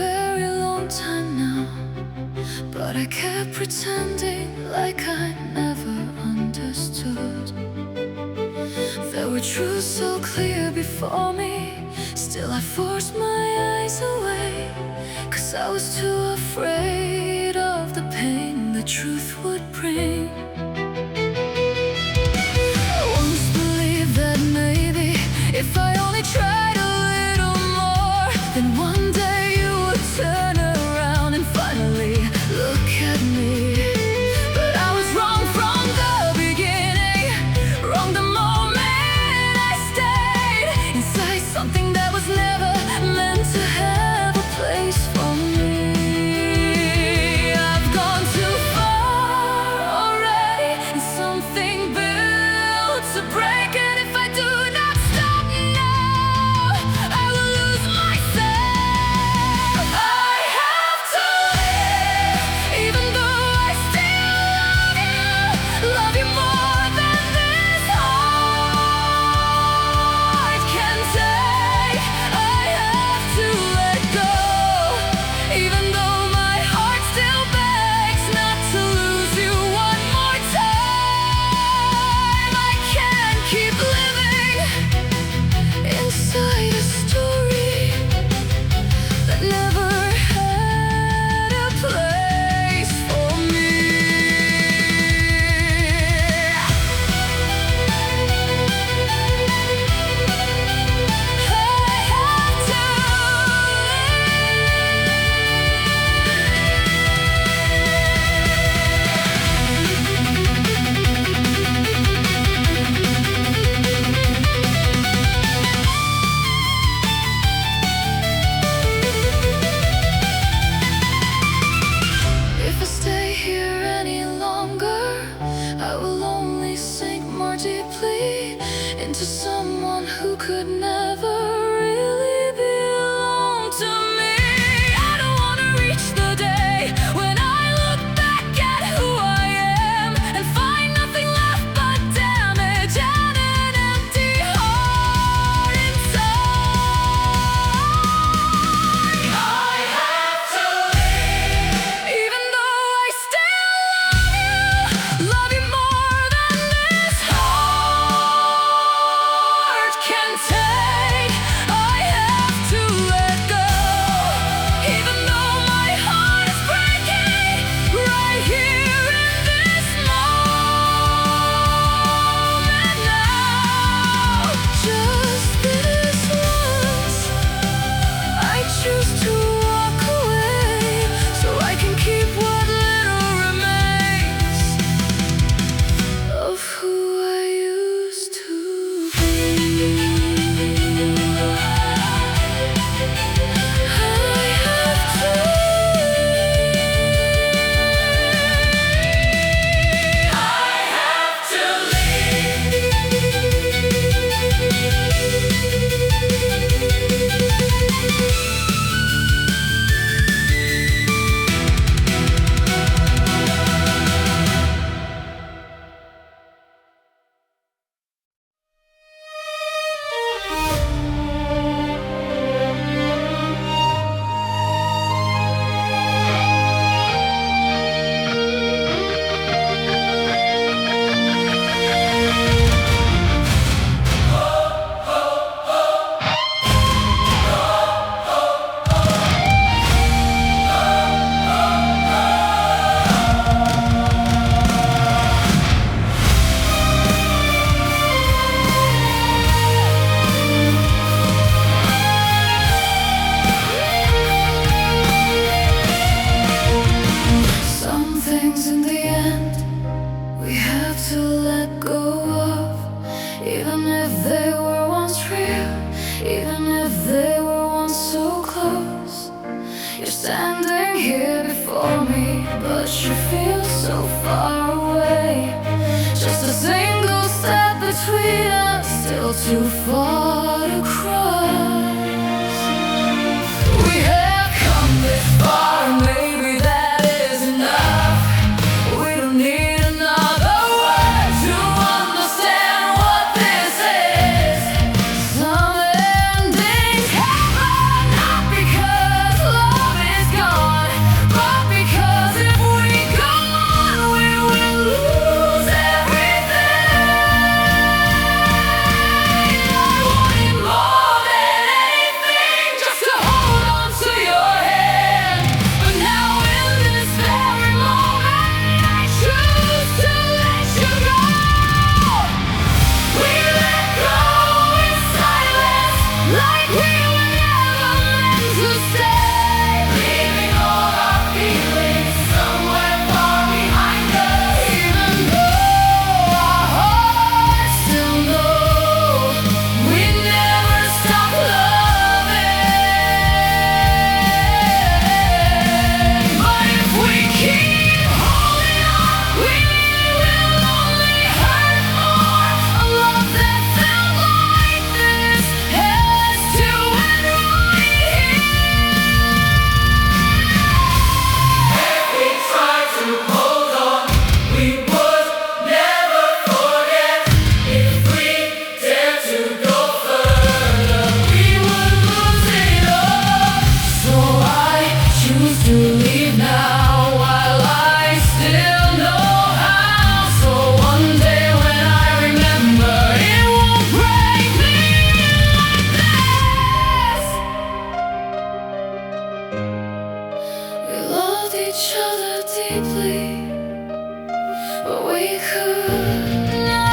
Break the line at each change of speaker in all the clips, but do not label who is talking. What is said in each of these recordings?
very long time now, but I kept pretending like I never understood. There were truths so clear before me, still I forced my eyes away, 'cause I was too afraid of the pain the truth would bring. I once believed that maybe if I only tried a little more, then one day you would turn around and finally look at me. But I was wrong from the beginning, wrong the moment I stayed inside something that was never meant to have a place for me. I've gone too far already, and something built to break, and if I do not stop now, I will lose myself. I have to live, even though I still love you more than this heart can take. I have to let go, even though my heart still begs not to lose you one more time. I can't keep living inside a story that never had a place for me. If I stay here any longer, I will only sink more deeply into someone who could never really belong to me. I don't wanna reach the day when I look back at who I am and find nothing left but damage and an empty heart inside. I have to leave, even though I still love you more than this heart can take. I have to let go, even though my heart is breaking right here in this moment now. Just this once, I choose to walk away so I can keep what little remains of who I used to be. I have to some things in the end we have to let go of, even if they were once real, even if they were once so close. You're standing here before me, but you feel so far away. Just a single step between us, still too far to cross. We have come this far, maybe that is enough. We don't need another word to understand what this is. Some endings happen not because love each other deeply, but we could not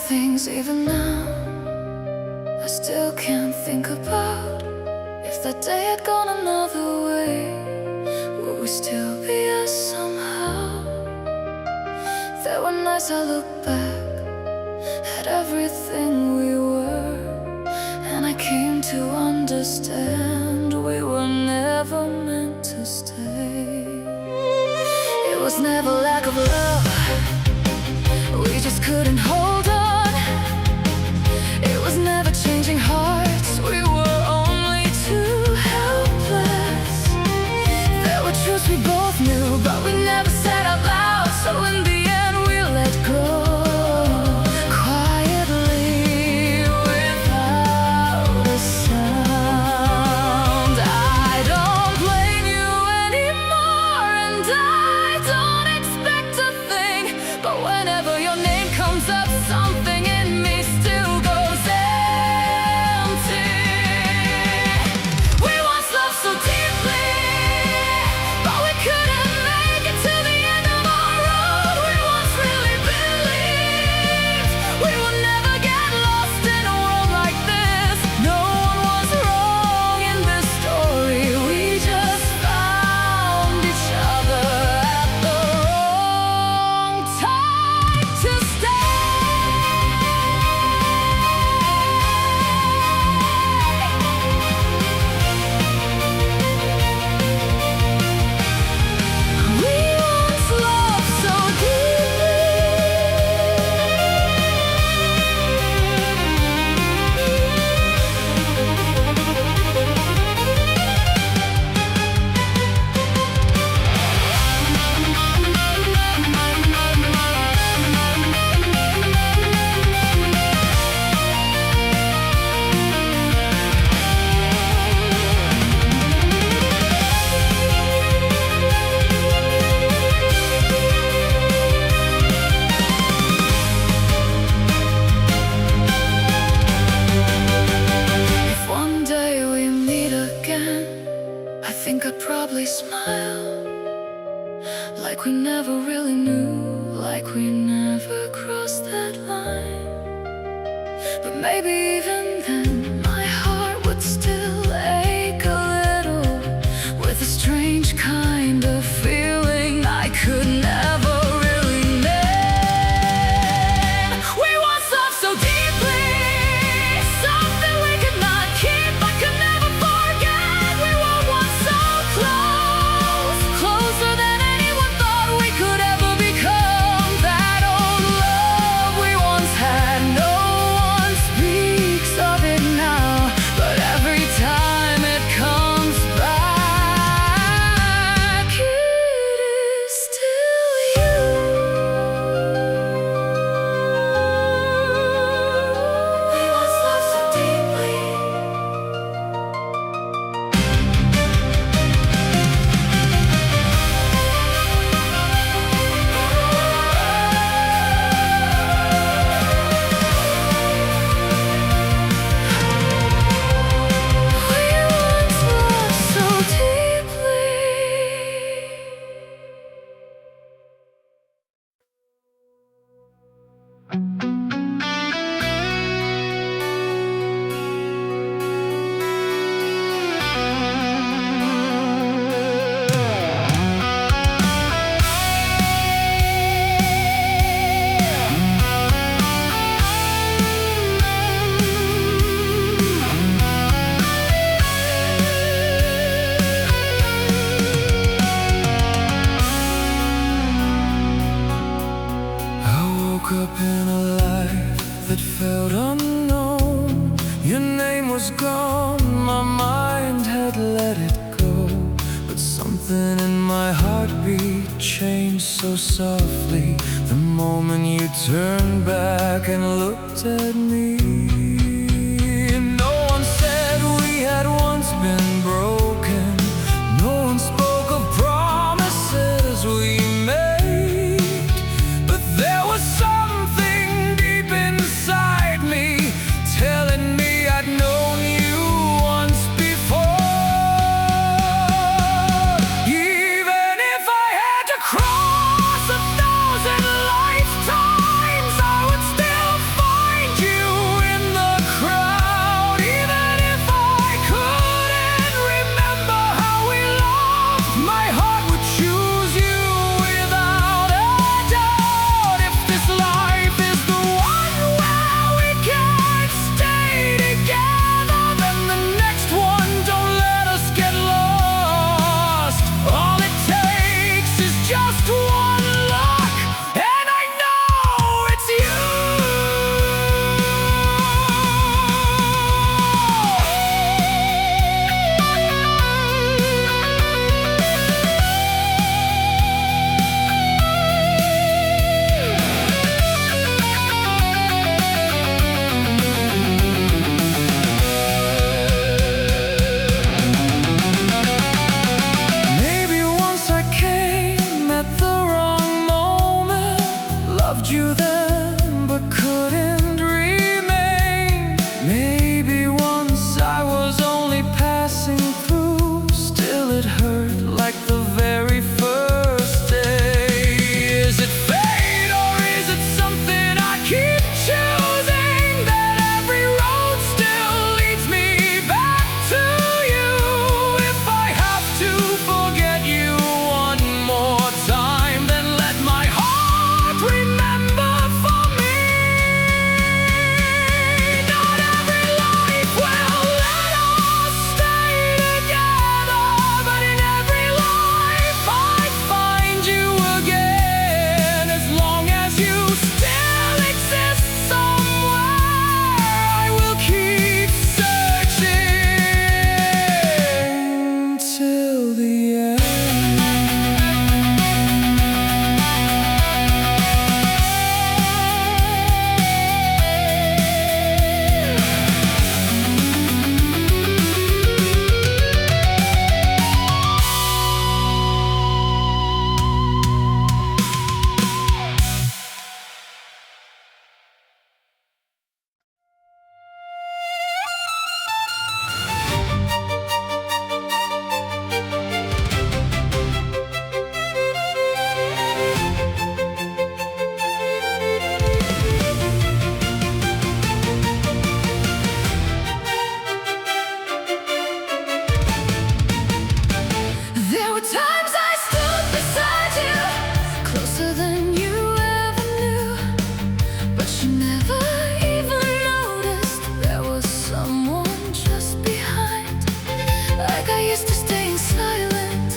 things even now I still can't think about. If that day had gone another way, would we still be us somehow? There were nights I look back at everything we were, and I came to understand we were never meant to stay. It was never lack of love, we just couldn't hold on. It was never changing hearts, we were only too helpless. There were truths we both knew, but we never said out loud. So in the end we let go, quietly, without a sound. I don't blame you anymore, and I don't expect a thing, but whenever your name comes up, something in me still goes empty. We once loved so deeply, but we couldn't make it to the end of our road. We once really believed we would never get lost in a world like this. No one was wrong in this story, we just found each other at the wrong time to stay. We once loved so If one day we meet again, I think I'd probably smile, like we never really knew, like we never crossed that line. But maybe even then my heart would still ache a little, with a strange kind of feeling I could never really up in a life that felt unknown. Your name was gone, my mind had let it go. But something in my heartbeat changed so softly the moment you turned back and looked at me. No one said we had once been broken. No one spoke of promises we made. But there was something deep inside me telling me I'd known you once before. Even if I had to cross 1,000 lifetimes, I would still find you in the crowd. Even if I couldn't remember how we loved, my heart would choose you without a doubt. If this life is the one where we can't stay together, then the next one, don't let us get lost. All it takes is just one look, and I know it's you. Maybe once I came at the wrong moment, loved you then but couldn't remain. Maybe once I was only passing through, still it hurt like the very first day. Is it fate or is it something I keep choosing? That every road still leads me back to you. If I have to forget you one more time, then let my heart remember for me. Not every life will let us stay together, but in every life I find you again. As long as you still exist somewhere, I will keep searching till the end. There were times I stood beside you, closer than you ever knew, but you never even noticed there was someone just behind. Like I used to staying silent,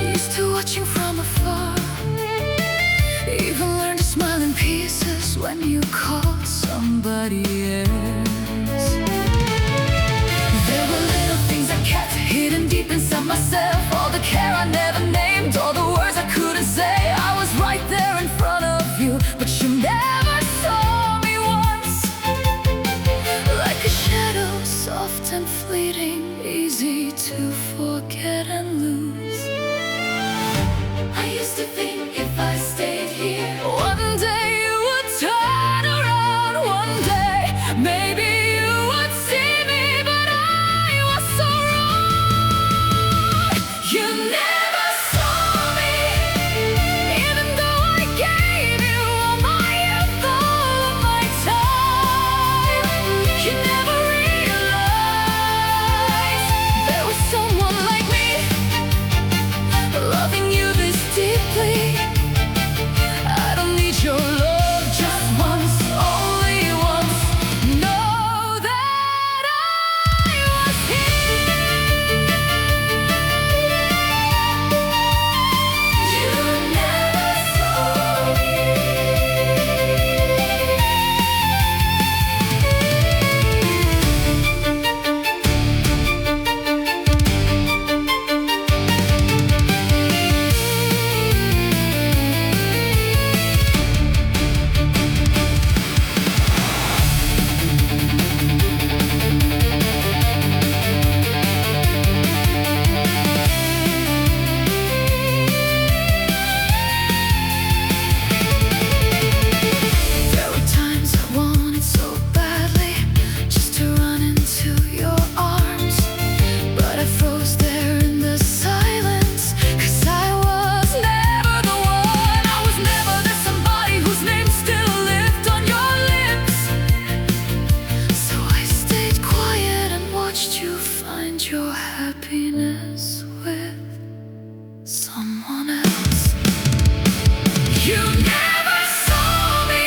used to watching from afar, even learned to smile in pieces when you called somebody else. There were little things I kept hidden deep inside myself, all the care I never named, all the words I couldn't say. I was right there in front of you, but you never saw me once. Like a shadow, soft and fleeting, easy to forget and lose. I used to think if I stayed here, one day you would turn around. One day, maybe you would see me, but I was so wrong. You never You never saw me,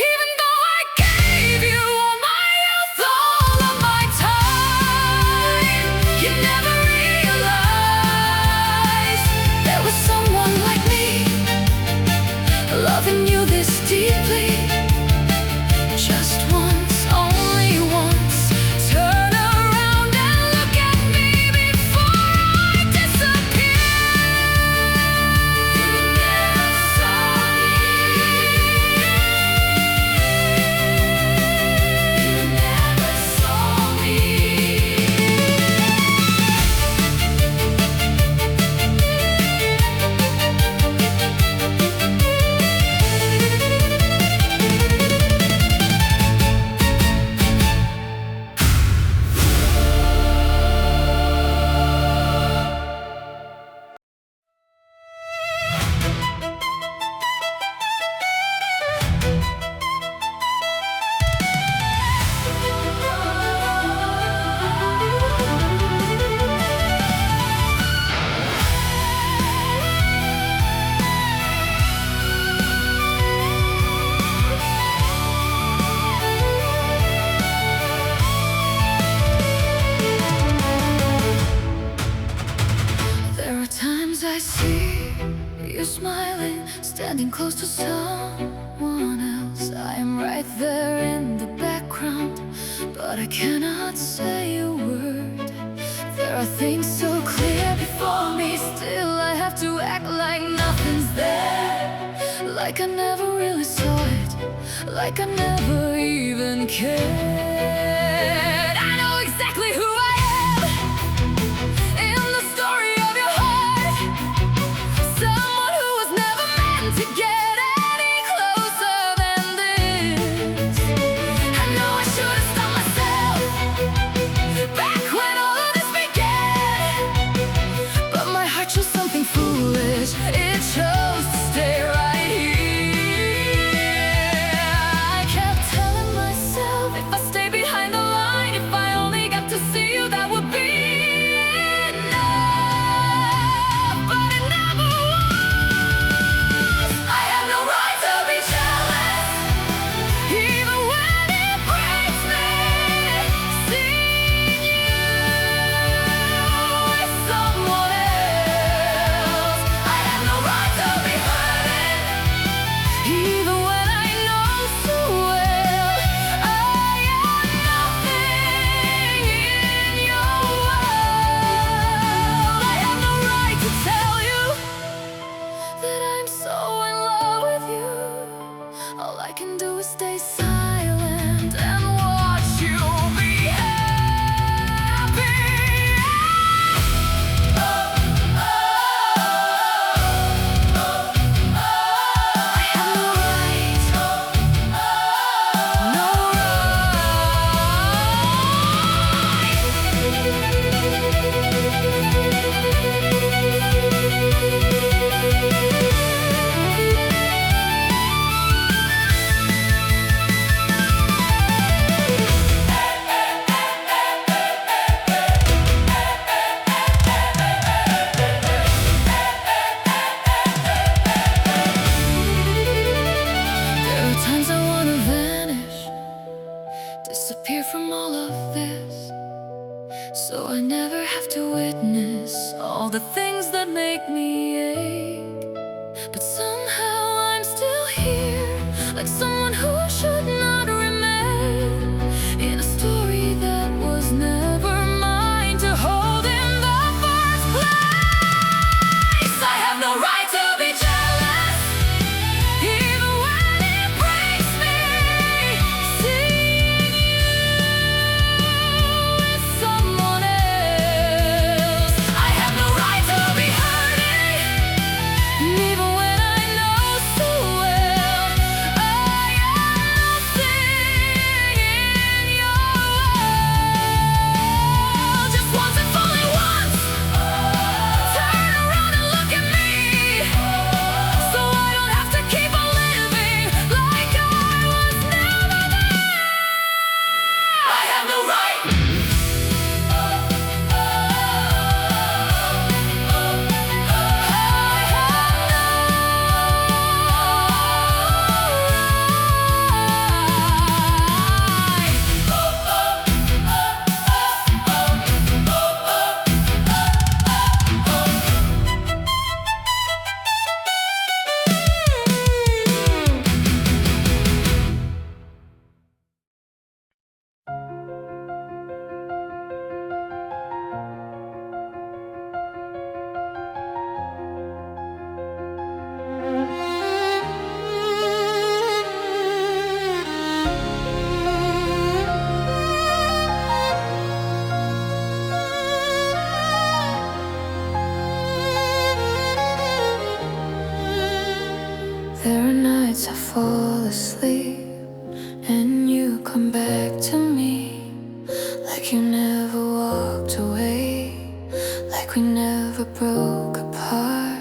even though I gave you all my youth, all of my time. You never realized there was someone like me, loving you this deeply. Just once, only once, turn around and look at me before I disappear. You never saw me. You never saw me. There are times I see you smiling, standing close to someone else. I am right there in the background, but I cannot say a word. There are things so clear before me, still I have to act like nothing's there. Like I never really saw it, like I never even cared. I know exactly who I am in the story of your heart. Someone who was never meant to get any closer than this. I know I should have stopped myself back when all of this began, but my heart chose something foolish. It chose to stay right here. I kept telling myself, if I stay There are nights I fall asleep and you come back to me, like you never walked away, like we never broke apart.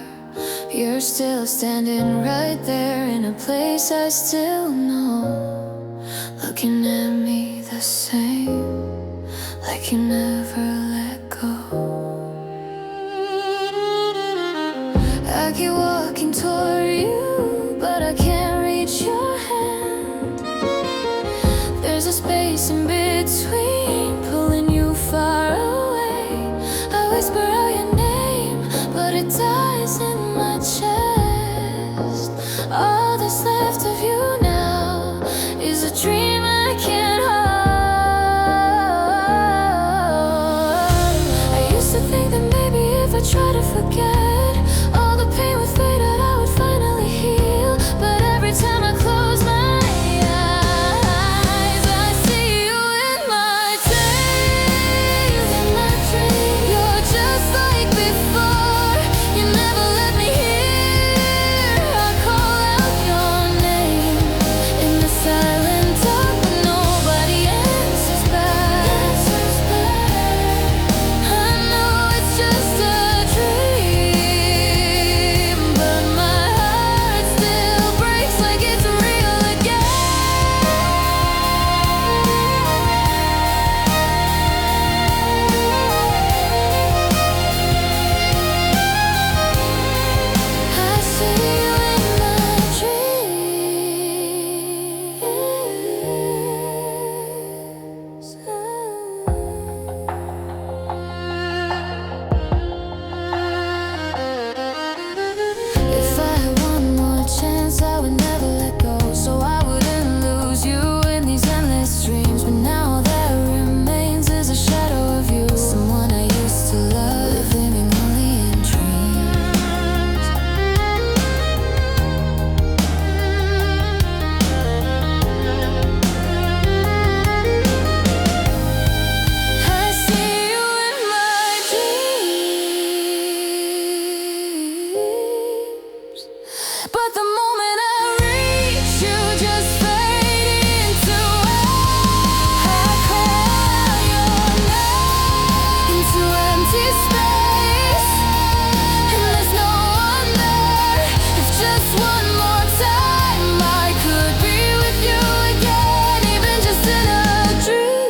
You're still standing right there in a place I still know, looking at me the same, like you never let go. I keep walking toward you, but I can't reach your hand. There's a space in between, pulling you far away. I whisper out your name, but it dies in my chest. All that's left of you now is a dream I can't hold. I used to think that maybe if I try to forget, all the pain would fade out, I would finally heal. But every time I close my eyes, I see you in my days, in my dreams. You're just like before, you never let me hear. I call out your name in the silent dark, but nobody answers back. I know it's just a dream, but my heart still breaks like it's real again. I see you in my dreams. If I had one more chance, I would never let go, so I wouldn't lose you in these endless dreams. But now all that remains is a shadow of you, someone I used to love, living only in dreams. I see you in my dreams, but the moment I reach you, just fade into air. I call your name into empty space, and there's no one there. If just one more time I could be with you again, even just in a dream.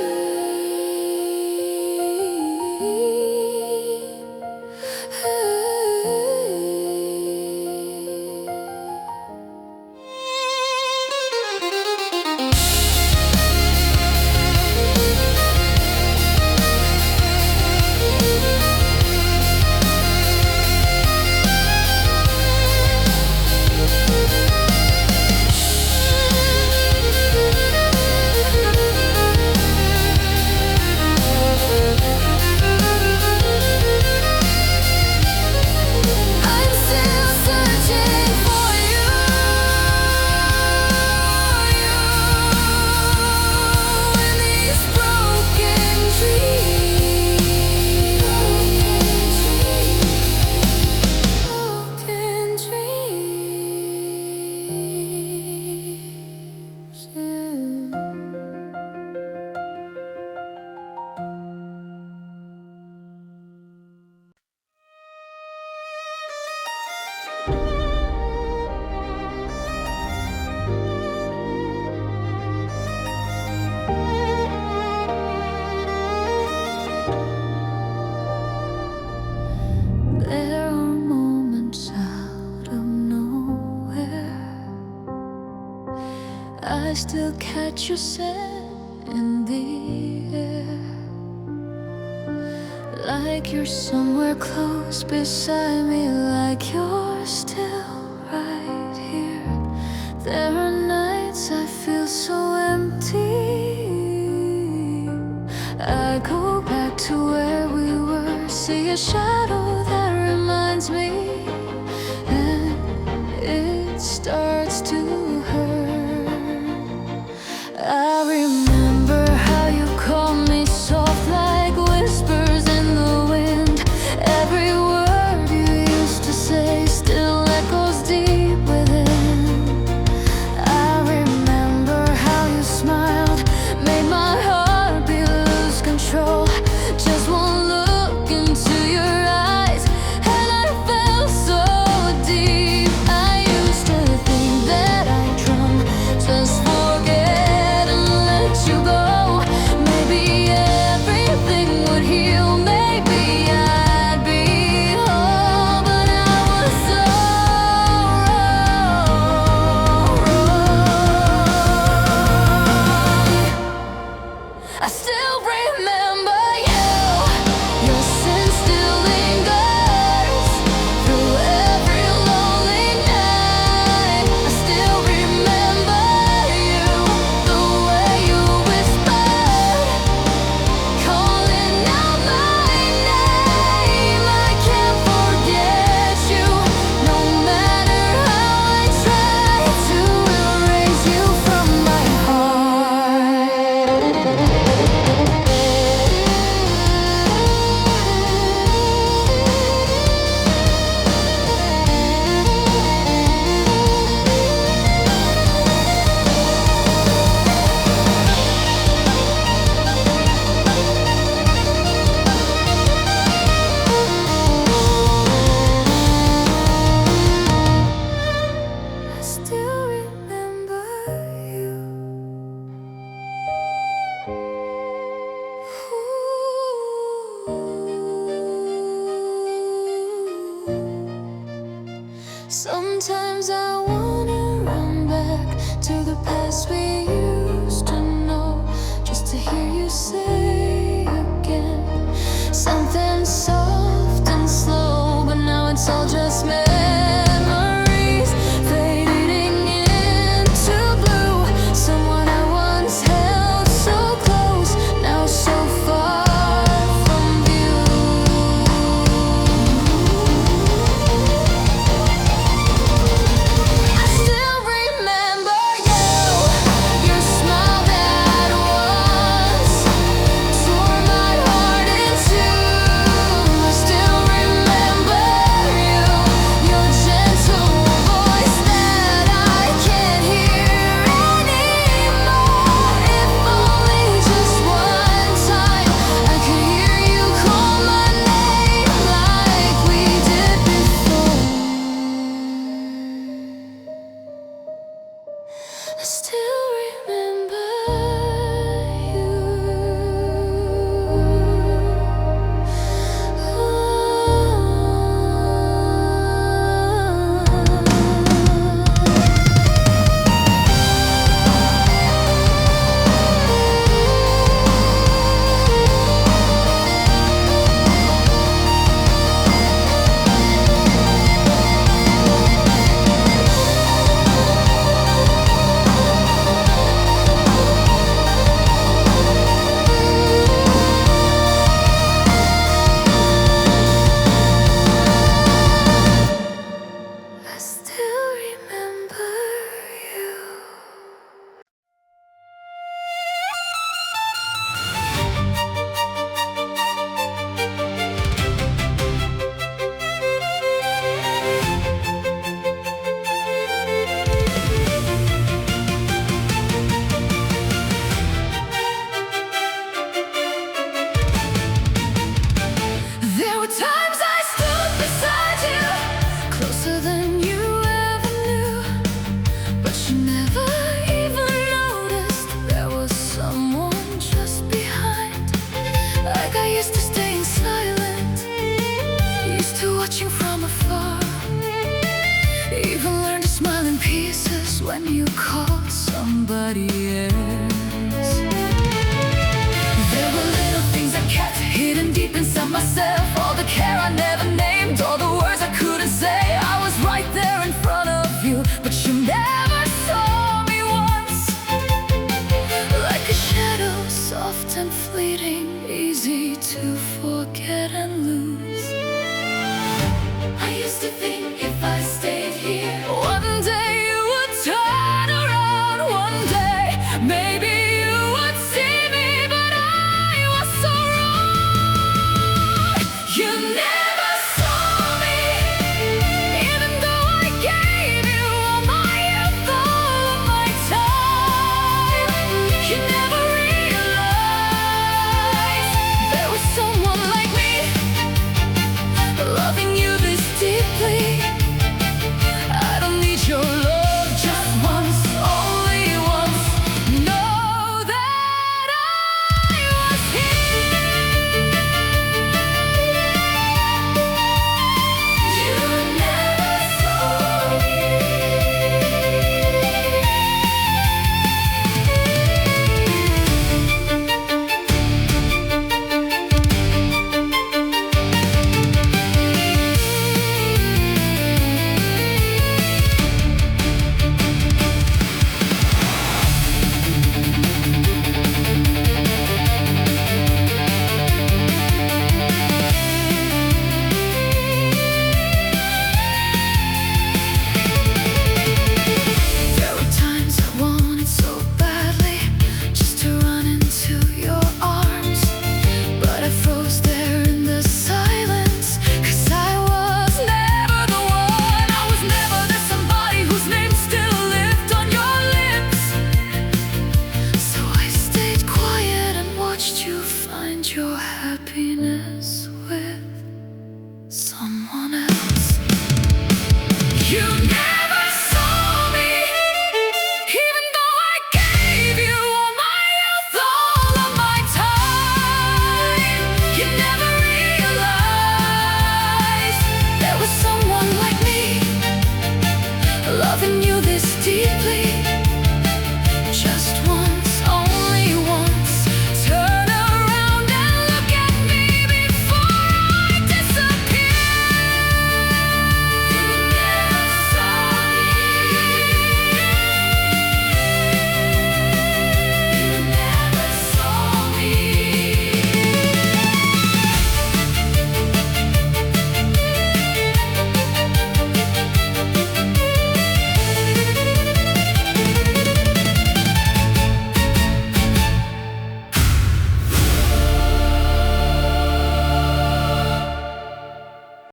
I'm still searching for you, in these broken dreams, broken dreams. There are moments out of nowhere, I still catch your scent in the air, like you're somewhere close beside me, like you're still right here. There are nights I feel so empty, I go back to where we were, see a shadow that reminds me, and it starts to hurt. I remember how you called me soft like whispers in the wind. Every word you used to say still echoes deep within. Sometimes I wanna run back to the past we used to know, just to hear you say again something soft and slow. But now it's all just memories fading into blue. Someone I once held so close, now so far from view. I still remember you, your smile that once tore my heart in two. I still remember you, your gentle voice that I can't hear anymore. If only just one time I could hear you call my name like we did before. I still remember I still remember you. There were times I stood beside you, closer than you ever knew, but you never even noticed there was someone just behind. Like I used to staying silent, used to watching from afar, even learned to smile in pieces when you called somebody else. There were little things I kept hidden deep inside myself, all the care I never